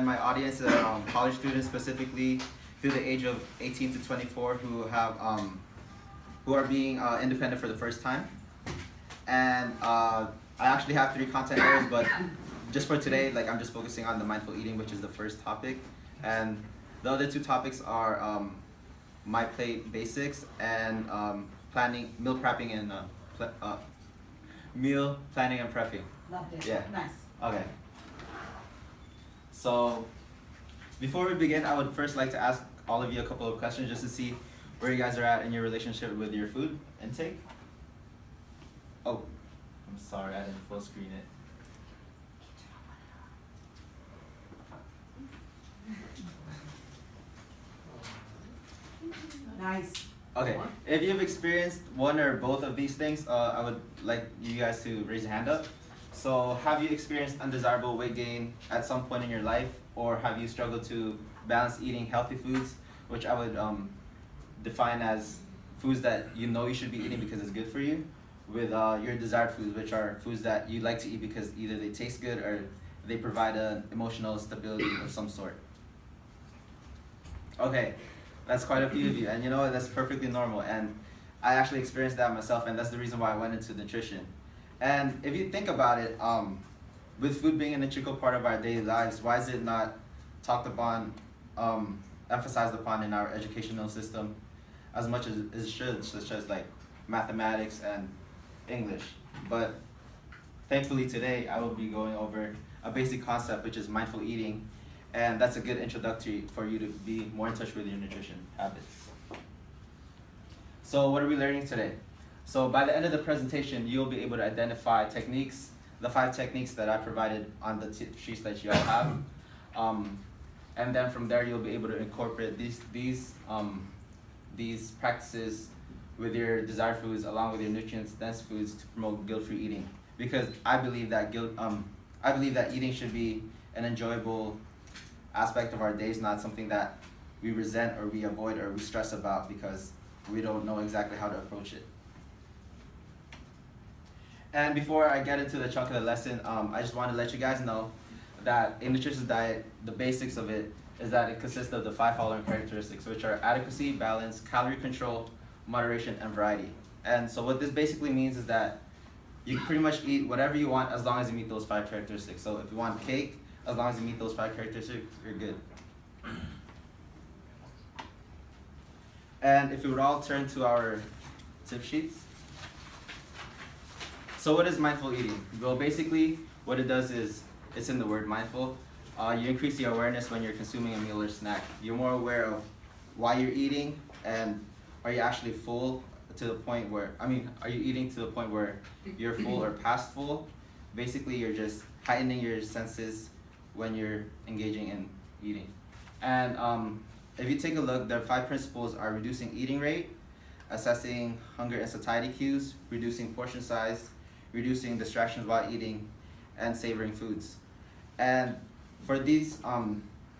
and my audience is college students, specifically through the age of 18 to 24, who are being independent for the first time. And I actually have 3 content areas, but just for today, like I'm just focusing on the mindful eating, which is the first topic, and the other 2 topics are my plate basics and meal prepping and meal planning and prepping. Love it. Yeah. Nice. Okay. So before we begin, I would first like to ask all of you a couple of questions just to see where you guys are at in your relationship with your food intake. Oh, I'm sorry, I didn't full screen it. Nice. Okay, if you've experienced one or both of these things, I would like you guys to raise your hand up. So have you experienced undesirable weight gain at some point in your life, or have you struggled to balance eating healthy foods, which I would define as foods that you know you should be eating because it's good for you, with your desired foods, which are foods that you like to eat because either they taste good or they provide an emotional stability of some sort. Okay, that's quite a few of you, and you know what, that's perfectly normal, and I actually experienced that myself, and that's the reason why I went into nutrition. And if you think about it, with food being an integral part of our daily lives, why is it not talked upon, emphasized upon in our educational system as much as it should, such as like mathematics and English? But thankfully today I will be going over a basic concept, which is mindful eating, and that's a good introductory for you to be more in touch with your nutrition habits. So what are we learning today? So by the end of the presentation, you'll be able to identify techniques, the 5 techniques that I provided on the tip sheets that you all have. And then from there, you'll be able to incorporate these practices with your desired foods along with your nutrient-dense foods to promote guilt-free eating. Because I believe that eating should be an enjoyable aspect of our days, not something that we resent or we avoid or we stress about because we don't know exactly how to approach it. And before I get into the chunk of the lesson, I just want to let you guys know that a nutritious diet, the basics of it, is that it consists of the 5 following characteristics, which are adequacy, balance, calorie control, moderation, and variety. And so what this basically means is that you can pretty much eat whatever you want as long as you meet those 5 characteristics. So if you want cake, as long as you meet those 5 characteristics, you're good. And if we would all turn to our tip sheets. So what is mindful eating? Well, basically, what it does is, it's in the word mindful. You increase the awareness when you're consuming a meal or snack. You're more aware of why you're eating, and are you actually full to the point where, are you eating to the point where you're full or past full? Basically, you're just heightening your senses when you're engaging in eating. And if you take a look, the 5 principles are reducing eating rate, assessing hunger and satiety cues, reducing portion size, reducing distractions while eating, and savoring foods. And for these,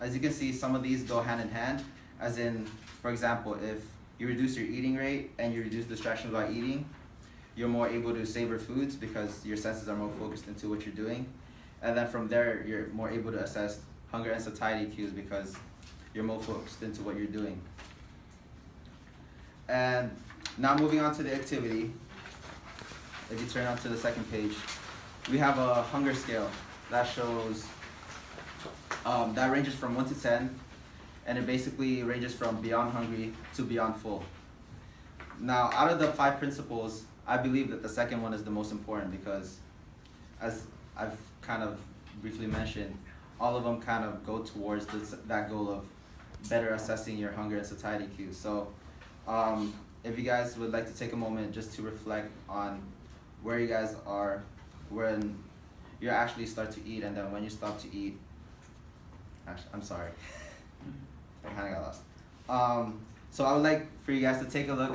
as you can see, some of these go hand in hand, as in, for example, if you reduce your eating rate and you reduce distractions while eating, you're more able to savor foods because your senses are more focused into what you're doing. And then from there, you're more able to assess hunger and satiety cues because you're more focused into what you're doing. And now moving on to the activity, if you turn on to the second page, we have a hunger scale that shows, that ranges from 1 to 10, and it basically ranges from beyond hungry to beyond full. Now, out of the 5 principles, I believe that the second one is the most important because, as I've kind of briefly mentioned, all of them kind of go towards that goal of better assessing your hunger and satiety cues. So if you guys would like to take a moment just to reflect on where you guys are when you actually start to eat, and then when you stop to eat. Actually, I'm sorry, I kind of got lost. So I would like for you guys to take a look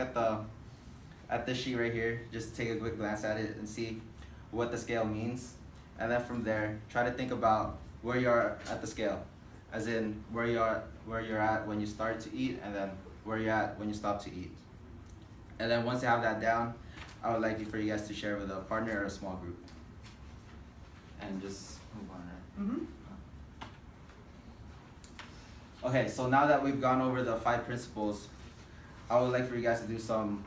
at this sheet right here. Just take a quick glance at it and see what the scale means, and then from there try to think about where you are at the scale, as in where you're at when you start to eat, and then where you're at when you stop to eat. And then once you have that down, I would like for you guys to share with a partner or a small group. And just move on, right? Okay, so now that we've gone over the 5 principles, I would like for you guys to do some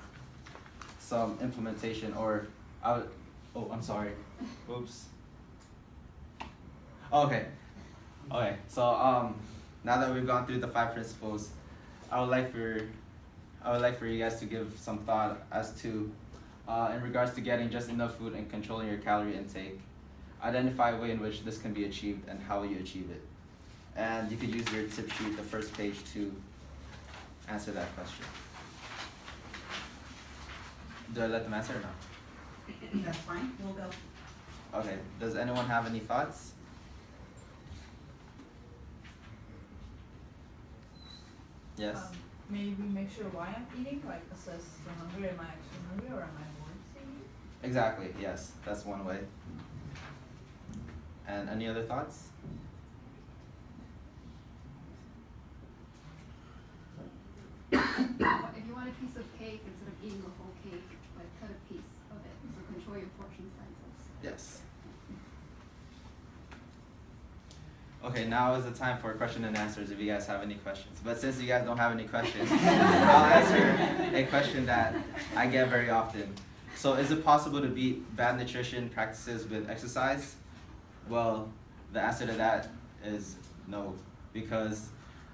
implementation, or I'm sorry. Oops. Okay. Okay. So now that we've gone through the 5 principles, I would like for you guys to give some thought as to in regards to getting just enough food and controlling your calorie intake. Identify a way in which this can be achieved and how you achieve it. And you could use your tip sheet, the first page, to answer that question. Do I let them answer or no? That's fine, we'll go. Okay, does anyone have any thoughts? Yes? Maybe make sure why I'm eating, like assess the hungry, am I actually hungry or am I bored to eat? Exactly, yes, that's one way. And any other thoughts? If you want a piece of cake, instead of eating the whole cake, like cut a piece of it, so control your portion sizes. Yes. Okay, now is the time for question and answers if you guys have any questions. But since you guys don't have any questions, I'll answer a question that I get very often. So is it possible to beat bad nutrition practices with exercise? Well, the answer to that is no, because